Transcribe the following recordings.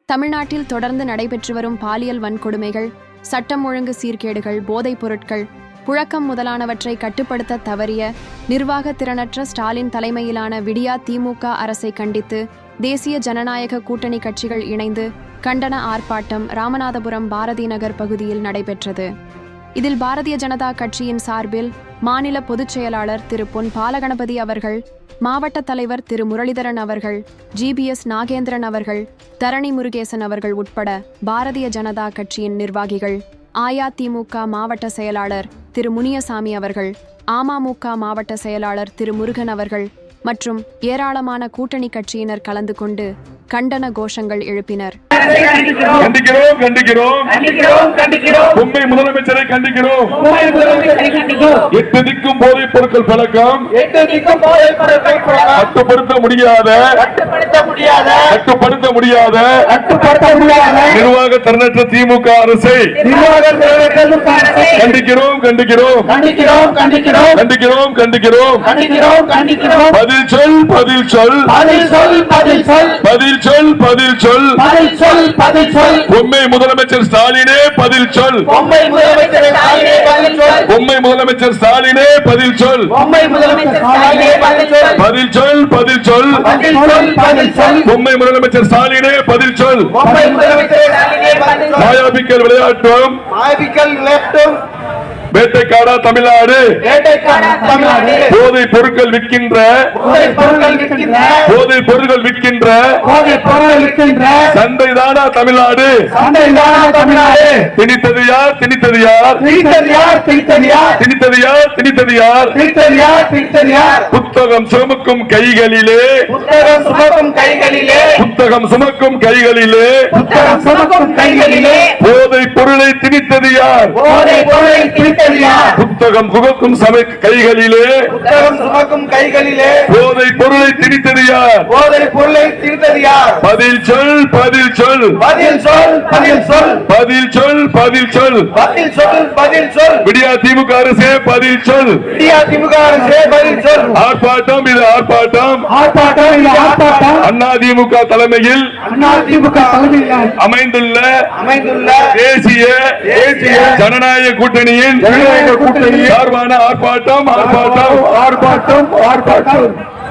தமிழ்நாட்டில் தொடர்ந்து நடைபெற்று வரும் பாலியல் வன்கொடுமைகள், சட்டம் ஒழுங்கு சீர்கேடுகள், போதைப் பொருட்கள் புழக்கம் முதலானவற்றை கட்டுப்படுத்த தவறிய நிர்வாக திறனற்ற ஸ்டாலின் தலைமையிலான விடியா திமுக அரசை கண்டித்து தேசிய ஜனநாயக கூட்டணி கட்சிகள் இணைந்து கண்டன ஆர்ப்பாட்டம் ராமநாதபுரம் பாரதி நகர் பகுதியில் நடைபெற்றது. இதில் பாரதிய ஜனதா கட்சியின் சார்பில் மாநில பொதுச் செயலாளர் திரு பொன் பாலகணபதி அவர்கள், மாவட்ட தலைவர் திரு முரளிதரன் அவர்கள், GBS நாகேந்திரன் அவர்கள், தரணி முருகேசன் அவர்கள் உட்பட பாரதிய ஜனதா கட்சியின் நிர்வாகிகள், அஇஅதிமுக மாவட்ட செயலாளர் திரு முனியசாமி அவர்கள், அமமுக மாவட்ட செயலாளர் திரு முருகன் அவர்கள் மற்றும் ஏராளமான கூட்டணி கட்சியினர் கலந்து கொண்டு கண்டன கோஷங்கள் எழுப்பினர். உண்மை முதலமைச்சரை கண்டிக்கிறோம். 8 திக்கும் போதைப் பொருட்கள் பழக்கம் கட்டுப்படுத்த முடியாத நிர்வாக திறனற்ற திமுக அரசை கண்டிக்கிறோம். உண்மை முதலமைச்சர் ஸ்டாலினே பதில் சொல். உண்மை முதலமைச்சர் ஸ்டாலினே பதில் சொல். உண்மை முதலமைச்சர் ஸ்டாலினே பதில் சொல். மாயாபிக்கல் விளையாட்டும் வேட்டைக்காடா தமிழ்நாடு போதைப் பொருட்கள் விற்கின்ற சந்தைதானா தமிழ்நாடு? திணித்தது யார்? புத்தகம் சுமக்கும் கைகளிலே போதைப் பொருளை திணித்தது யார்? புத்தகம் சுமக்கும் கைகளிலே போதைப் பொருளை திணித்தது யார்? பதில் சொல். விடியா திமுக அரசே பதில் சொல். ஆர்ப்பாட்டம் இது ஆர்ப்பாட்டம். அதிமுக தலைமையில் அமைந்துள்ள தேசிய ஜனநாயக கூட்டணியின் சார்பான ஆர்ப்பாட்டம்.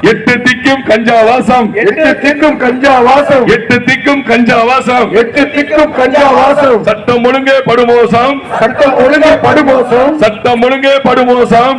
8 திக்கும் கஞ்சா வாசம். 8 திக்கும் கஞ்சா வாசம். சட்டம் ஒழுங்கே படுமோசம். சட்டம் ஒழுங்கே படுமோசம்.